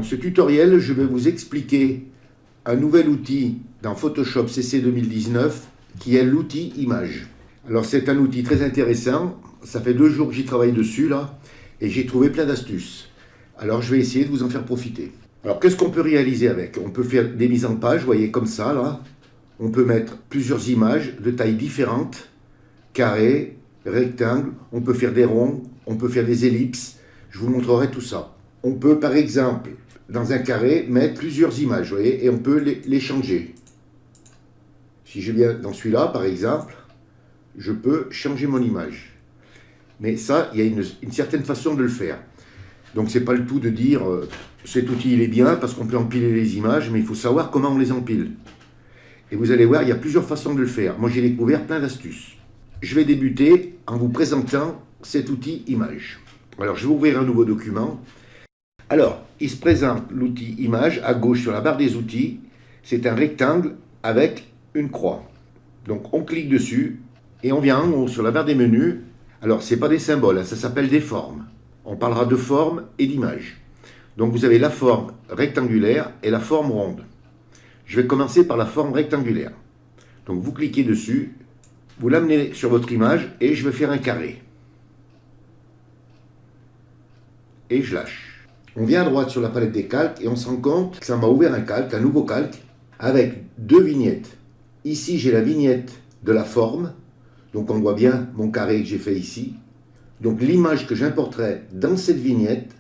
Dans ce tutoriel, je vais vous expliquer un nouvel outil dans Photoshop CC 2019 qui est l'outil Image. Alors c'est un outil très intéressant, ça fait 2 jours que j'y travaille dessus là, et j'ai trouvé plein d'astuces. Alors je vais essayer de vous en faire profiter. Alors qu'est-ce qu'on peut réaliser avec? On peut faire des mises en page, vous voyez comme ça là. On peut mettre plusieurs images de tailles différentes, carrés, rectangles, on peut faire des ronds, on peut faire des ellipses, je vous montrerai tout ça. On peut par exemple, dans un carré, mettre plusieurs images, vous voyez, et on peut les changer. Si je viens dans celui-là par exemple, je peux changer mon image. Mais ça, il y a une certaine façon de le faire. Donc c'est pas le tout de dire cet outil il est bien parce qu'on peut empiler les images, mais il faut savoir comment on les empile. Et vous allez voir, il y a plusieurs façons de le faire. Moi j'ai découvert plein d'astuces. Je vais débuter en vous présentant cet outil Image. Alors je vais ouvrir un nouveau document. Alors, il se présente l'outil Image à gauche sur la barre des outils. C'est un rectangle avec une croix. Donc on clique dessus et on vient en haut sur la barre des menus. Alors ce n'est pas des symboles, hein, ça s'appelle des formes. On parlera de forme et d'image. Donc vous avez la forme rectangulaire et la forme ronde. Je vais commencer par la forme rectangulaire. Donc vous cliquez dessus, vous l'amenez sur votre image et je vais faire un carré. Et je lâche. On vient à droite sur la palette des calques et on se rend compte que ça m'a ouvert un calque, un nouveau calque, avec 2 vignettes. Ici j'ai la vignette de la forme, donc on voit bien mon carré que j'ai fait ici. Donc l'image que j'importerai dans cette vignette,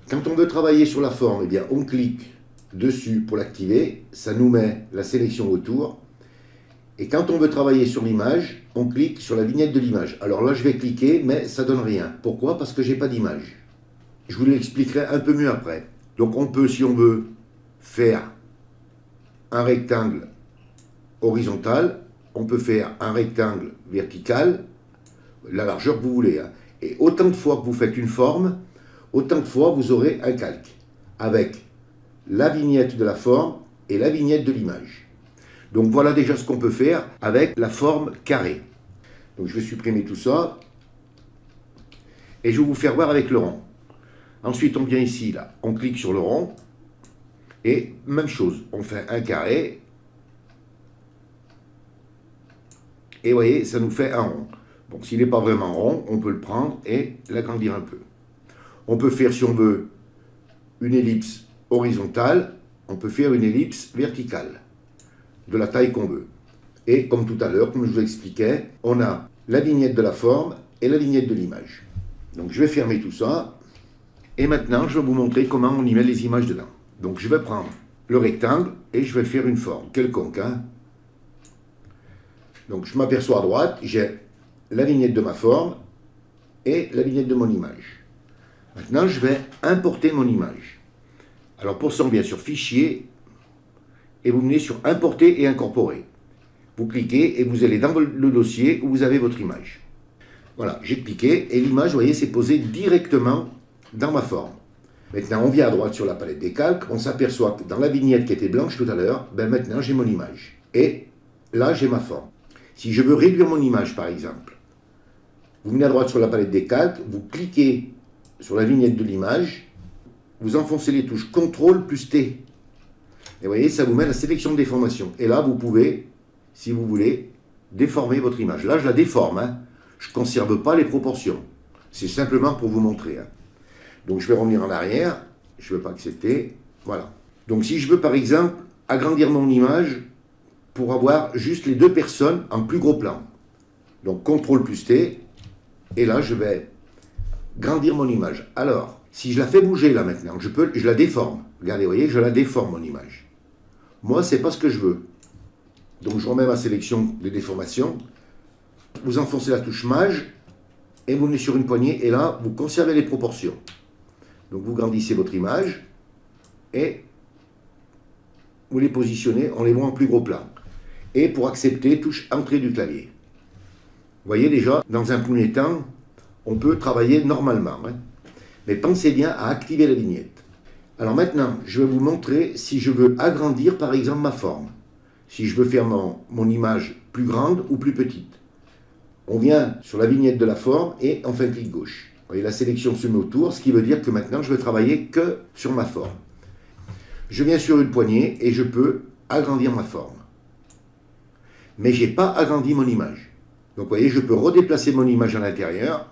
quand on veut travailler sur la forme, eh bien on clique dessus pour l'activer, ça nous met la sélection autour. Et quand on veut travailler sur l'image, on clique sur la vignette de l'image. Alors là je vais cliquer, mais ça ne donne rien. Pourquoi? Parce que je n'ai pas d'image. Je vous l'expliquerai un peu mieux après. Donc on peut, si on veut, faire un rectangle horizontal, on peut faire un rectangle vertical, la largeur que vous voulez, hein. Et autant de fois que vous faites une forme, autant de fois vous aurez un calque, avec la vignette de la forme et la vignette de l'image. Donc voilà déjà ce qu'on peut faire avec la forme carrée. Donc je vais supprimer tout ça, et je vais vous faire voir avec le rond. Ensuite on vient ici, là, on clique sur le rond, et même chose, on fait un carré, et vous voyez, ça nous fait un rond. Bon, s'il n'est pas vraiment rond, on peut le prendre et l'agrandir un peu. On peut faire, si on veut, une ellipse horizontale, on peut faire une ellipse verticale, de la taille qu'on veut. Et comme tout à l'heure, comme je vous expliquais, on a la vignette de la forme et la vignette de l'image. Donc je vais fermer tout ça, et maintenant je vais vous montrer comment on y met les images dedans. Donc je vais prendre le rectangle et je vais faire une forme quelconque, hein. Donc je m'aperçois à droite, j'ai la vignette de ma forme et la vignette de mon image. Maintenant, je vais importer mon image. Alors pour ça, on vient sur Fichier et vous venez sur Importer et Incorporer. Vous cliquez et vous allez dans le dossier où vous avez votre image. Voilà, j'ai cliqué et l'image, vous voyez, s'est posée directement dans ma forme. Maintenant, on vient à droite sur la palette des calques, on s'aperçoit que dans la vignette qui était blanche tout à l'heure, ben maintenant j'ai mon image. Et là, j'ai ma forme. Si je veux réduire mon image, par exemple, vous venez à droite sur la palette des calques, vous cliquez sur la vignette de l'image, vous enfoncez les touches CTRL plus T. Et vous voyez, ça vous met la sélection de déformation. Et là, vous pouvez, si vous voulez, déformer votre image. Là, je la déforme, hein. Je ne conserve pas les proportions. C'est simplement pour vous montrer, hein. Donc, je vais revenir en arrière. Je ne veux pas accepter. Voilà. Donc, si je veux, par exemple, agrandir mon image pour avoir juste les 2 personnes en plus gros plan. Donc, CTRL plus T. Et là, je vais grandir mon image. Alors, si je la fais bouger là maintenant, je la déforme. Regardez, vous voyez, je la déforme mon image. Moi, c'est pas ce que je veux. Donc, je remets ma sélection de déformation. Vous enfoncez la touche Maj et vous venez sur une poignée. Et là, vous conservez les proportions. Donc, vous grandissez votre image et vous les positionnez. On les voit en plus gros plan. Et pour accepter, touche Entrée du clavier. Vous voyez déjà, dans un premier temps, on peut travailler normalement, hein. Mais pensez bien à activer la vignette. Alors maintenant, je vais vous montrer si je veux agrandir par exemple ma forme. Si je veux faire mon image plus grande ou plus petite. On vient sur la vignette de la forme et on fait un clic gauche. Vous voyez, la sélection se met autour, ce qui veut dire que maintenant je vais travailler que sur ma forme. Je viens sur une poignée et je peux agrandir ma forme. Mais je n'ai pas agrandi mon image. Donc vous voyez, je peux redéplacer mon image à l'intérieur.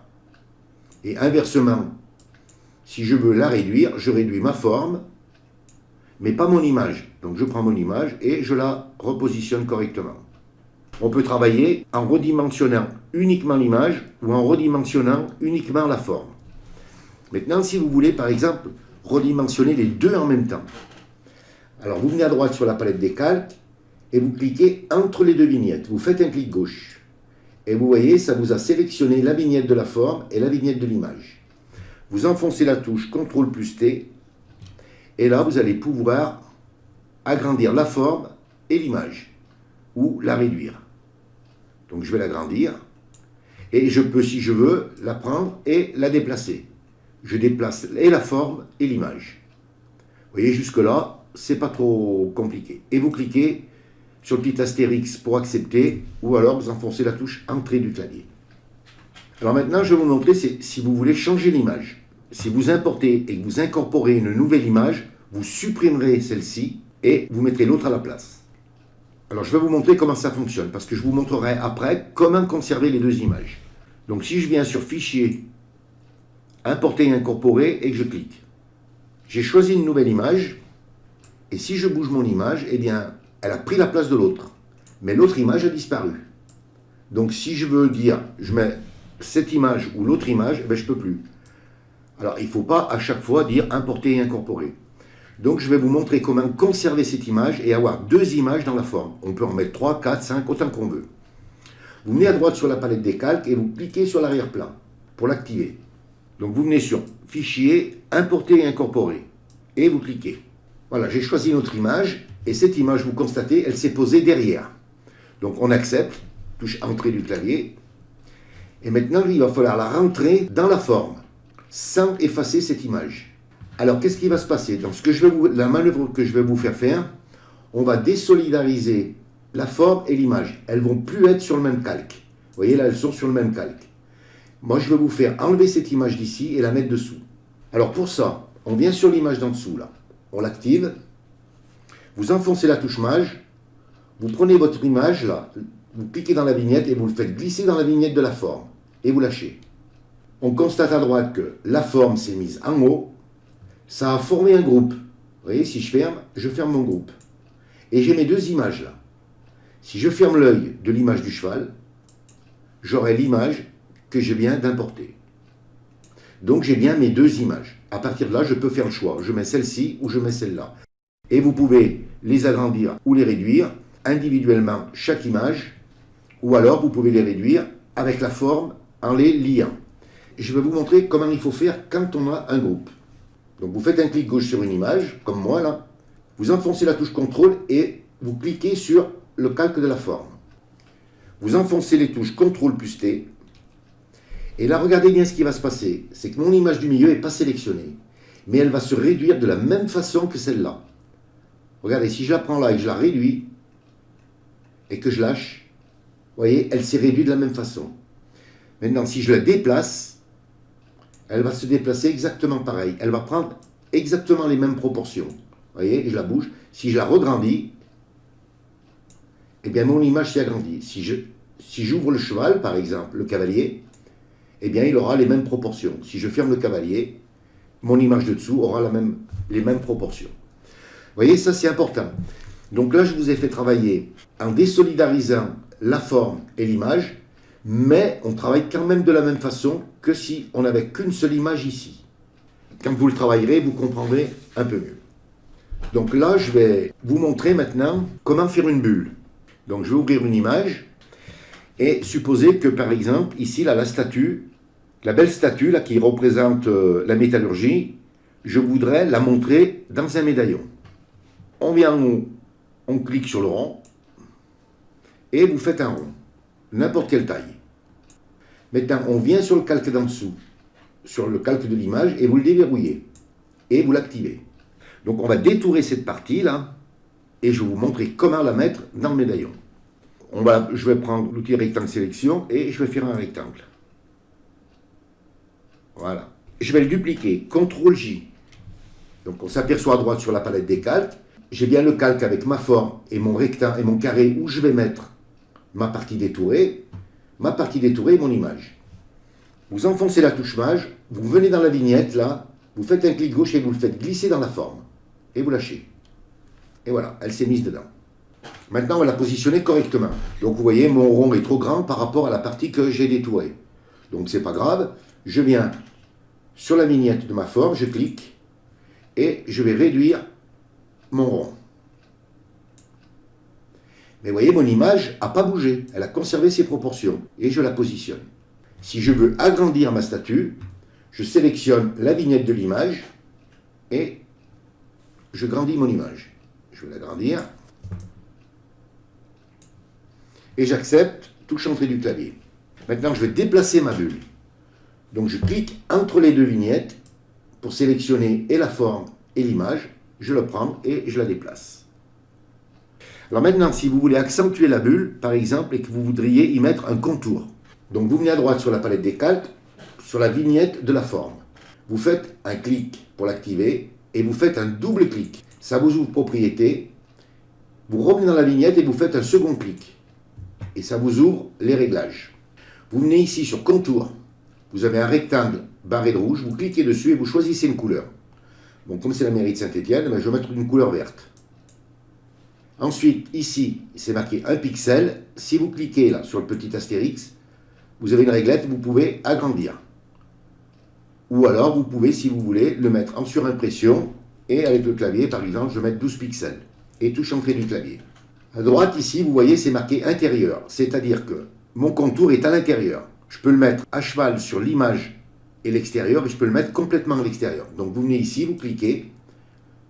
Et inversement, si je veux la réduire, je réduis ma forme, mais pas mon image. Donc je prends mon image et je la repositionne correctement. On peut travailler en redimensionnant uniquement l'image ou en redimensionnant uniquement la forme. Maintenant, si vous voulez, par exemple, redimensionner les deux en même temps. Alors, vous venez à droite sur la palette des calques et vous cliquez entre les deux vignettes. Vous faites un clic gauche. Et vous voyez, ça vous a sélectionné la vignette de la forme et la vignette de l'image. Vous enfoncez la touche CTRL plus T. Et là, vous allez pouvoir agrandir la forme et l'image. Ou la réduire. Donc, je vais l'agrandir. Et je peux, si je veux, la prendre et la déplacer. Je déplace et la forme et l'image. Vous voyez, jusque-là, c'est pas trop compliqué. Et vous cliquez sur le petit astérix pour accepter, ou alors vous enfoncez la touche Entrée du clavier. Alors maintenant, je vais vous montrer si vous voulez changer l'image. Si vous importez et que vous incorporez une nouvelle image, vous supprimerez celle-ci et vous mettrez l'autre à la place. Alors je vais vous montrer comment ça fonctionne, parce que je vous montrerai après comment conserver les deux images. Donc si je viens sur Fichier, Importer et incorporer, et que je clique. J'ai choisi une nouvelle image, et si je bouge mon image, eh bien, elle a pris la place de l'autre. Mais l'autre image a disparu. Donc si je veux dire, je mets cette image ou l'autre image, eh bien, je ne peux plus. Alors il ne faut pas à chaque fois dire importer et incorporer. Donc je vais vous montrer comment conserver cette image et avoir deux images dans la forme. On peut en mettre 3, 4, 5, autant qu'on veut. Vous venez à droite sur la palette des calques et vous cliquez sur l'arrière-plan pour l'activer. Donc vous venez sur Fichier, Importer et incorporer. Et vous cliquez. Voilà, j'ai choisi notre image. Et cette image, vous constatez, elle s'est posée derrière. Donc on accepte, touche Entrée du clavier. Et maintenant, il va falloir la rentrer dans la forme, sans effacer cette image. Alors qu'est-ce qui va se passer? Dans la manœuvre que je vais vous faire, on va désolidariser la forme et l'image. Elles ne vont plus être sur le même calque. Vous voyez, là, elles sont sur le même calque. Moi, je vais vous faire enlever cette image d'ici et la mettre dessous. Alors pour ça, on vient sur l'image d'en dessous, là. On l'active. Vous enfoncez la touche Maj. Vous prenez votre image, là. Vous cliquez dans la vignette et vous le faites glisser dans la vignette de la forme. Et vous lâchez. On constate à droite que la forme s'est mise en haut. Ça a formé un groupe. Vous voyez, si je ferme mon groupe. Et j'ai mes deux images, là. Si je ferme l'œil de l'image du cheval, j'aurai l'image que je viens d'importer. Donc j'ai bien mes deux images. À partir de là, je peux faire le choix. Je mets celle-ci ou je mets celle-là. Et vous pouvez les agrandir ou les réduire individuellement chaque image, ou alors vous pouvez les réduire avec la forme en les liant. Je vais vous montrer comment il faut faire quand on a un groupe. Donc vous faites un clic gauche sur une image, comme moi là. Vous enfoncez la touche CTRL et vous cliquez sur le calque de la forme. Vous enfoncez les touches CTRL plus T. Et là, regardez bien ce qui va se passer. C'est que mon image du milieu n'est pas sélectionnée. Mais elle va se réduire de la même façon que celle-là. Regardez, si je la prends là et que je la réduis, et que je lâche, vous voyez, elle s'est réduite de la même façon. Maintenant, si je la déplace, elle va se déplacer exactement pareil. Elle va prendre exactement les mêmes proportions. Vous voyez, je la bouge. Si je la regrandis, eh bien, mon image s'est agrandie. Si j'ouvre le cheval, par exemple, le cavalier, eh bien, il aura les mêmes proportions. Si je ferme le cavalier, mon image de dessous aura les mêmes proportions. Vous voyez, ça c'est important. Donc là, je vous ai fait travailler en désolidarisant la forme et l'image, mais on travaille quand même de la même façon que si on n'avait qu'une seule image ici. Quand vous le travaillerez, vous comprendrez un peu mieux. Donc là, je vais vous montrer maintenant comment faire une bulle. Donc je vais ouvrir une image. Et supposez que, par exemple, ici, là, la statue, la belle statue là, qui représente la métallurgie, je voudrais la montrer dans un médaillon. On vient en haut, on clique sur le rond, et vous faites un rond, n'importe quelle taille. Maintenant, on vient sur le calque d'en dessous, sur le calque de l'image, et vous le déverrouillez, et vous l'activez. Donc, on va détourer cette partie-là, et je vais vous montrer comment la mettre dans le médaillon. Je vais prendre l'outil rectangle sélection et je vais faire un rectangle. Voilà. Je vais le dupliquer. CTRL J. Donc on s'aperçoit à droite sur la palette des calques. J'ai bien le calque avec ma forme et mon rectangle et mon carré où je vais mettre ma partie détourée et mon image. Vous enfoncez la touche maj, vous venez dans la vignette là, vous faites un clic gauche et vous le faites glisser dans la forme. Et vous lâchez. Et voilà, elle s'est mise dedans. Maintenant, on va la positionner correctement. Donc vous voyez, mon rond est trop grand par rapport à la partie que j'ai détourée. Donc c'est pas grave, je viens sur la vignette de ma forme, je clique et je vais réduire mon rond. Mais vous voyez, mon image n'a pas bougé, elle a conservé ses proportions et je la positionne. Si je veux agrandir ma statue, je sélectionne la vignette de l'image et je grandis mon image. Je vais l'agrandir et j'accepte, touche entrée du clavier. Maintenant, je vais déplacer ma bulle. Donc je clique entre les deux vignettes pour sélectionner et la forme et l'image. Je le prends et je la déplace. Alors maintenant, si vous voulez accentuer la bulle, par exemple, et que vous voudriez y mettre un contour, donc vous venez à droite sur la palette des calques, sur la vignette de la forme. Vous faites un clic pour l'activer et vous faites un double clic. Ça vous ouvre propriété. Vous revenez dans la vignette et vous faites un second clic. Et ça vous ouvre les réglages. Vous venez ici sur contour. Vous avez un rectangle barré de rouge. Vous cliquez dessus et vous choisissez une couleur. Bon, comme c'est la mairie de Saint-Étienne, je vais mettre une couleur verte. Ensuite, ici, c'est marqué 1 pixel. Si vous cliquez là sur le petit astérix, vous avez une réglette, vous pouvez agrandir. Ou alors, vous pouvez, si vous voulez, le mettre en surimpression. Et avec le clavier, par exemple, je vais mettre 12 pixels. Et touche entrée du clavier. À droite, ici, vous voyez, c'est marqué intérieur. C'est-à-dire que mon contour est à l'intérieur. Je peux le mettre à cheval sur l'image et l'extérieur, et je peux le mettre complètement à l'extérieur. Donc, vous venez ici, vous cliquez,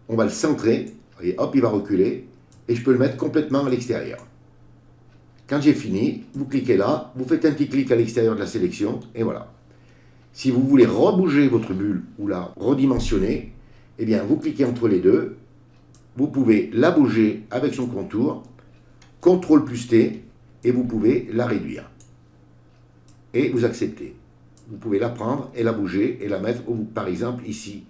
on va le centrer, et hop, il va reculer, et je peux le mettre complètement à l'extérieur. Quand j'ai fini, vous cliquez là, vous faites un petit clic à l'extérieur de la sélection, et voilà. Si vous voulez rebouger votre bulle ou la redimensionner, eh bien, vous cliquez entre les deux, vous pouvez la bouger avec son contour, CTRL plus T, et vous pouvez la réduire. Et vous acceptez. Vous pouvez la prendre et la bouger et la mettre, par exemple, ici.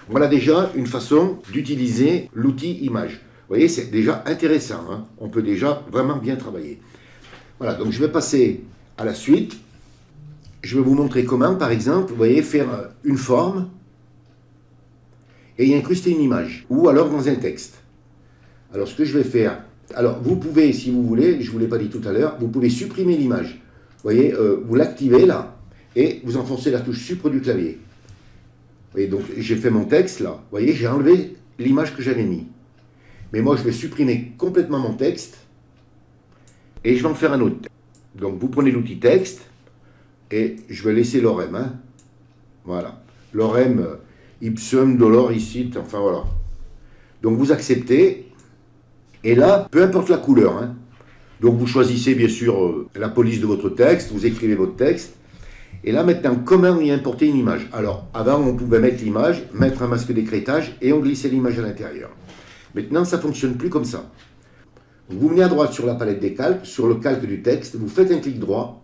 Voilà déjà une façon d'utiliser l'outil image. Vous voyez, c'est déjà intéressant, hein. On peut déjà vraiment bien travailler. Voilà, donc je vais passer à la suite. Je vais vous montrer comment, par exemple, vous voyez, faire une forme et y incruster une image, ou alors dans un texte. Alors, ce que je vais faire, alors vous pouvez, si vous voulez, je ne vous l'ai pas dit tout à l'heure, vous pouvez supprimer l'image. Vous voyez, vous l'activez là, et vous enfoncez la touche Supre du clavier. Vous voyez, donc j'ai fait mon texte là, vous voyez, j'ai enlevé l'image que j'avais mis. Mais moi, je vais supprimer complètement mon texte, et je vais en faire un autre. Donc, vous prenez l'outil texte, et je vais laisser l'orem, hein. Voilà. L'orem, ipsum, dolor, ici, enfin voilà. Donc, vous acceptez, et là, peu importe la couleur, hein. Donc, vous choisissez, bien sûr, la police de votre texte, vous écrivez votre texte, et là, maintenant, comment y importer une image? Alors, avant, on pouvait mettre l'image, mettre un masque d'écrêtage, et on glissait l'image à l'intérieur. Maintenant, ça ne fonctionne plus comme ça. Vous venez à droite sur la palette des calques, sur le calque du texte, vous faites un clic droit,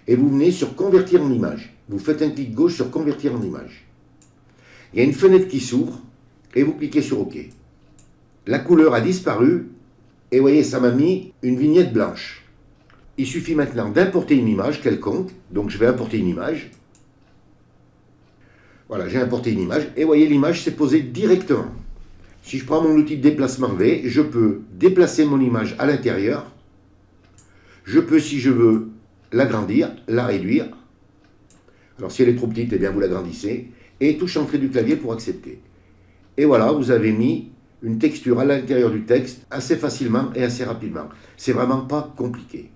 et vous venez sur Convertir en image. Vous faites un clic gauche sur Convertir en image. Il y a une fenêtre qui s'ouvre, et vous cliquez sur OK. La couleur a disparu, et vous voyez, ça m'a mis une vignette blanche. Il suffit maintenant d'importer une image quelconque, donc je vais importer une image. Voilà, j'ai importé une image, et vous voyez, l'image s'est posée directement. Si je prends mon outil de déplacement V, je peux déplacer mon image à l'intérieur. Je peux, si je veux, l'agrandir, la réduire. Alors si elle est trop petite, eh bien vous l'agrandissez. Et touche entrée du clavier pour accepter. Et voilà, vous avez mis une texture à l'intérieur du texte assez facilement et assez rapidement. C'est vraiment pas compliqué.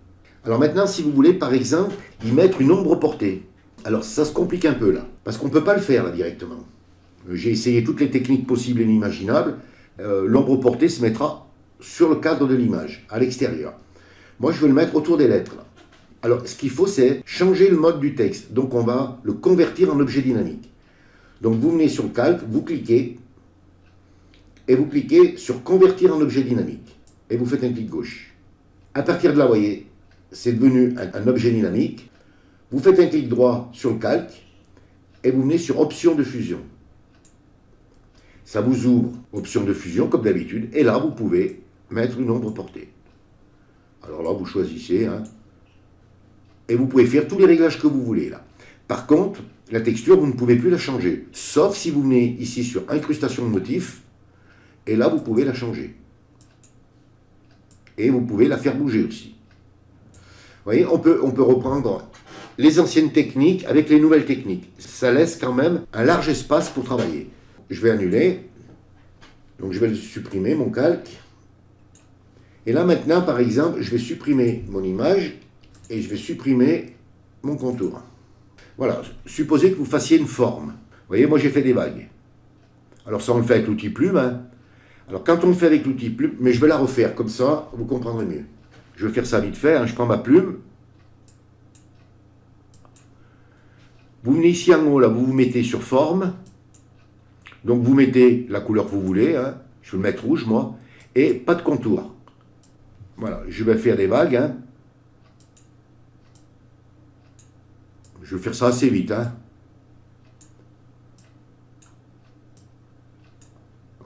Alors maintenant, si vous voulez, par exemple, y mettre une ombre portée. Alors ça se complique un peu là, parce qu'on ne peut pas le faire là directement. J'ai essayé toutes les techniques possibles et inimaginables. L'ombre portée se mettra sur le cadre de l'image, à l'extérieur. Moi, je veux le mettre autour des lettres. Là. Alors, ce qu'il faut, c'est changer le mode du texte. Donc, on va le convertir en objet dynamique. Donc, vous venez sur le calque, vous cliquez, et vous cliquez sur Convertir en objet dynamique. Et vous faites un clic gauche. À partir de là, vous voyez, c'est devenu un objet dynamique. Vous faites un clic droit sur le calque, et vous venez sur Options de fusion. Ça vous ouvre option de fusion comme d'habitude. Et là, vous pouvez mettre une ombre portée. Alors là, vous choisissez. Hein, et vous pouvez faire tous les réglages que vous voulez là. Par contre, la texture, vous ne pouvez plus la changer. Sauf si vous venez ici sur incrustation de motifs. Et là, vous pouvez la changer. Et vous pouvez la faire bouger aussi. Vous voyez, on peut reprendre les anciennes techniques avec les nouvelles techniques. Ça laisse quand même un large espace pour travailler. Je vais annuler. Donc je vais le supprimer, mon calque. Et là maintenant, par exemple, je vais supprimer mon image et je vais supprimer mon contour. Voilà, supposez que vous fassiez une forme. Vous voyez, moi j'ai fait des vagues. Alors ça on le fait avec l'outil plume. Hein. Alors quand on le fait avec l'outil plume, mais je vais la refaire, comme ça vous comprendrez mieux. Je vais faire ça vite fait, hein. Je prends ma plume. Vous venez ici en haut, là, vous vous mettez sur forme. Donc vous mettez la couleur que vous voulez. Hein. Je vais le mettre rouge, moi. Et pas de contour. Voilà, je vais faire des vagues. Hein. Je vais faire ça assez vite. Hein.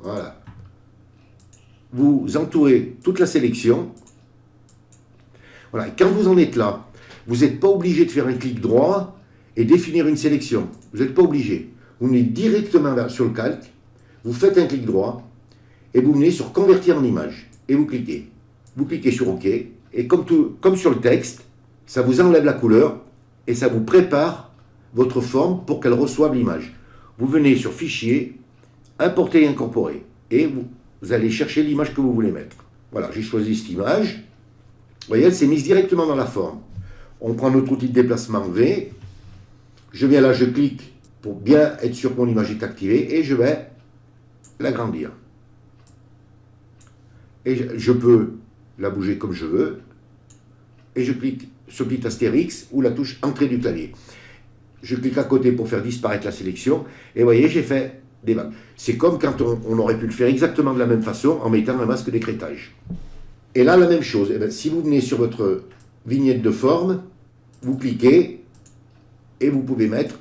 Voilà. Vous entourez toute la sélection. Voilà. Et quand vous en êtes là, vous n'êtes pas obligé de faire un clic droit et définir une sélection. Vous n'êtes pas obligé. Vous venez directement sur le calque, vous faites un clic droit et vous venez sur convertir en image et vous cliquez. Vous cliquez sur OK et comme sur le texte, ça vous enlève la couleur et ça vous prépare votre forme pour qu'elle reçoive l'image. Vous venez sur Fichier, Importer et incorporer et vous allez chercher l'image que vous voulez mettre. Voilà, j'ai choisi cette image. Vous voyez, elle s'est mise directement dans la forme. On prend notre outil de déplacement V. Je viens là, je clique pour bien être sûr que mon image est activée et je vais l'agrandir. Et je peux la bouger comme je veux. Et je clique sur le petit astérix ou la touche entrée du clavier. Je clique à côté pour faire disparaître la sélection. Et vous voyez, j'ai fait des vagues. C'est comme quand on aurait pu le faire exactement de la même façon en mettant un masque d'écrêtage. Et là, la même chose. Eh bien, si vous venez sur votre vignette de forme, vous cliquez et vous pouvez mettre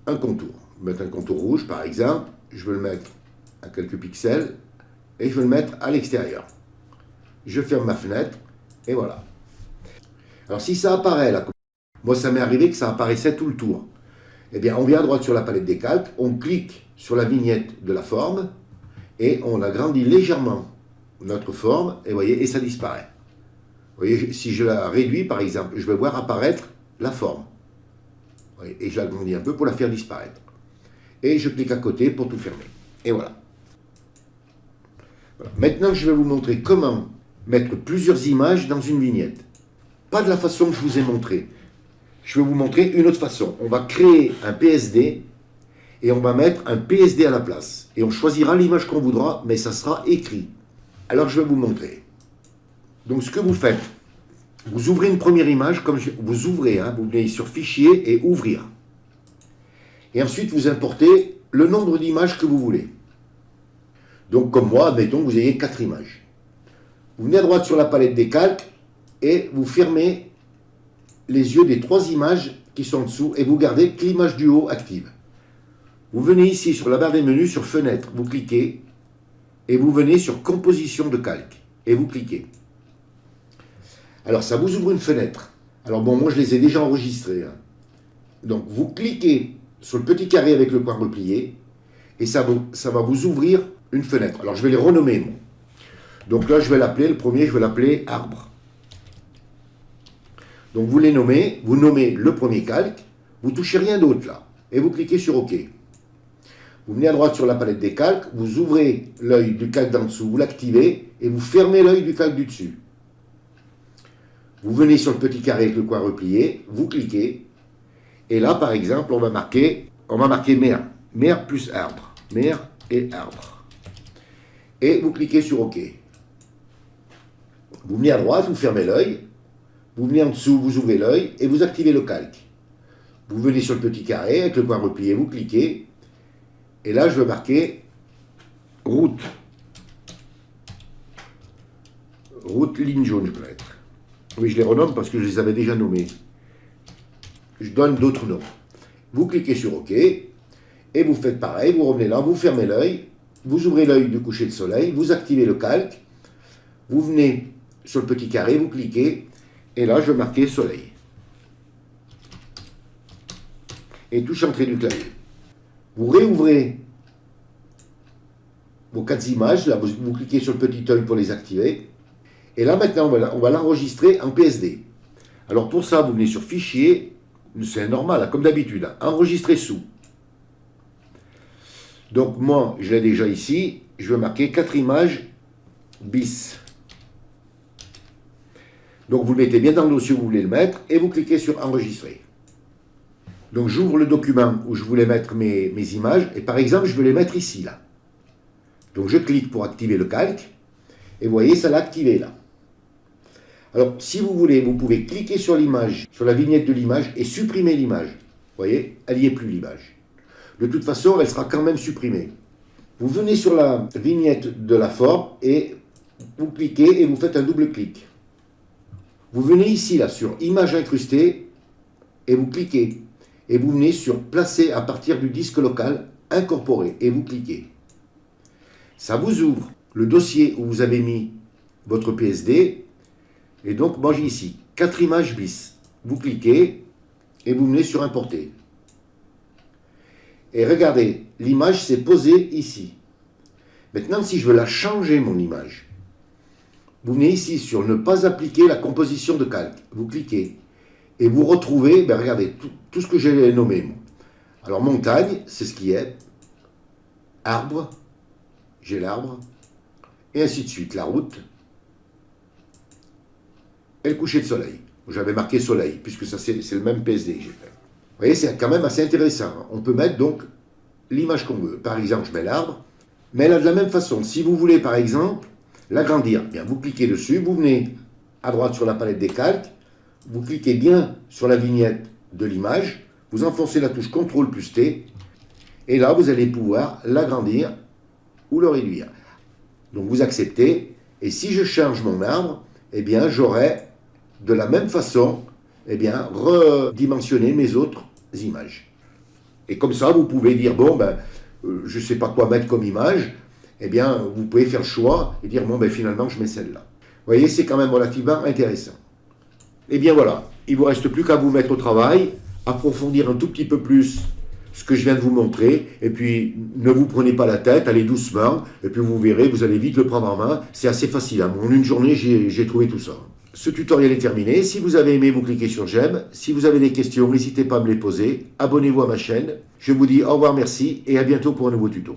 un contour. Mettre un contour rouge, par exemple. Je veux le mettre à quelques pixels et je veux le mettre à l'extérieur. Je ferme ma fenêtre et voilà. Alors, si ça apparaît là, moi, ça m'est arrivé que ça apparaissait tout le tour. Eh bien, on vient à droite sur la palette des calques, on clique sur la vignette de la forme et on agrandit légèrement notre forme et, voyez, et ça disparaît. Vous voyez, si je la réduis, par exemple, je vais voir apparaître la forme. Voyez, et je l'agrandis un peu pour la faire disparaître. Et je clique à côté pour tout fermer. Et voilà. Voilà. Maintenant, je vais vous montrer comment mettre plusieurs images dans une vignette. Pas de la façon que je vous ai montré. Je vais vous montrer une autre façon. On va créer un PSD et on va mettre un PSD à la place. Et on choisira l'image qu'on voudra, mais ça sera écrit. Alors je vais vous montrer. Donc ce que vous faites, vous ouvrez une première image, vous ouvrez, hein, vous venez sur Fichier et Ouvrir. Et ensuite vous importez le nombre d'images que vous voulez. Donc comme moi, admettons que vous ayez 4 images. Vous venez à droite sur la palette des calques et vous fermez les yeux des 3 images qui sont en dessous et vous gardez que l'image du haut active. Vous venez ici sur la barre des menus, sur Fenêtre, vous cliquez et vous venez sur Composition de calque et vous cliquez. Alors ça vous ouvre une fenêtre. Alors bon, moi je les ai déjà enregistrés. Hein. Donc vous cliquez sur le petit carré avec le coin replié et ça va vous ouvrir une fenêtre. Alors je vais les renommer. Moi. Donc là je vais l'appeler, le premier je vais l'appeler arbre. Donc vous les nommez, vous nommez le premier calque, vous touchez rien d'autre là, et vous cliquez sur OK. Vous venez à droite sur la palette des calques, vous ouvrez l'œil du calque d'en dessous, vous l'activez, et vous fermez l'œil du calque du dessus. Vous venez sur le petit carré avec le coin replié, vous cliquez, et là par exemple on va marquer mer, mer plus arbre, mer et arbre. Et vous cliquez sur OK. Vous venez à droite, vous fermez l'œil, vous venez en dessous, vous ouvrez l'œil et vous activez le calque. Vous venez sur le petit carré avec le coin replié, vous cliquez. Et là, je veux marquer route. Route ligne jaune, je peux mettre. Oui, je les renomme parce que je les avais déjà nommés. Je donne d'autres noms. Vous cliquez sur OK et vous faites pareil. Vous revenez là, vous fermez l'œil vous ouvrez l'œil du coucher de soleil, vous activez le calque, vous venez sur le petit carré, vous cliquez, et là je vais marquer soleil. Et touche entrée du clavier. Vous réouvrez vos 4 images, là vous cliquez sur le petit œil pour les activer, et là maintenant on va l'enregistrer en PSD. Alors pour ça, vous venez sur Fichier, c'est normal, comme d'habitude, enregistrer sous. Donc moi, je l'ai déjà ici, je vais marquer 4 images bis. Donc vous le mettez bien dans le dossier où vous voulez le mettre, et vous cliquez sur Enregistrer. Donc j'ouvre le document où je voulais mettre mes images, et par exemple, je veux les mettre ici, là. Donc je clique pour activer le calque, et vous voyez, ça l'a activé là. Alors, si vous voulez, vous pouvez cliquer sur l'image, sur la vignette de l'image, et supprimer l'image. Vous voyez, elle n'y est plus l'image. De toute façon, elle sera quand même supprimée. Vous venez sur la vignette de la forme, et vous cliquez, et vous faites un double clic. Vous venez ici, là, sur Image incrustée, et vous cliquez. Et vous venez sur Placer à partir du disque local, Incorporer, et vous cliquez. Ça vous ouvre le dossier où vous avez mis votre PSD. Et donc, moi j'ai ici 4 images bis. Vous cliquez et vous venez sur Importer. Et regardez, l'image s'est posée ici. Maintenant, si je veux la changer, mon image, vous venez ici sur Ne pas appliquer la composition de calque. Vous cliquez. Et vous retrouvez, ben regardez, tout ce que j'ai nommé. Moi. Alors, montagne, c'est ce qui est. Arbre, j'ai l'arbre. Et ainsi de suite. La route. Et le coucher de soleil. J'avais marqué soleil, puisque ça c'est le même PSD que j'ai fait. Vous voyez, c'est quand même assez intéressant. On peut mettre donc l'image qu'on veut. Par exemple, je mets l'arbre, mais là de la même façon. Si vous voulez, par exemple, l'agrandir, bien, vous cliquez dessus, vous venez à droite sur la palette des calques, vous cliquez bien sur la vignette de l'image, vous enfoncez la touche CTRL plus T, et là, vous allez pouvoir l'agrandir ou le réduire. Donc, vous acceptez, et si je change mon arbre, eh bien, j'aurai de la même façon, eh bien, redimensionner mes autres images. Et comme ça, vous pouvez dire, bon, ben, je ne sais pas quoi mettre comme image, eh bien, vous pouvez faire le choix et dire, bon, ben, finalement, je mets celle-là. Vous voyez, c'est quand même relativement intéressant. Eh bien, voilà, il ne vous reste plus qu'à vous mettre au travail, approfondir un tout petit peu plus ce que je viens de vous montrer, et puis ne vous prenez pas la tête, allez doucement, et puis vous verrez, vous allez vite le prendre en main, c'est assez facile, hein. En une journée, j'ai trouvé tout ça. Ce tutoriel est terminé, si vous avez aimé, vous cliquez sur j'aime, si vous avez des questions, n'hésitez pas à me les poser, abonnez-vous à ma chaîne, je vous dis au revoir, merci, et à bientôt pour un nouveau tuto.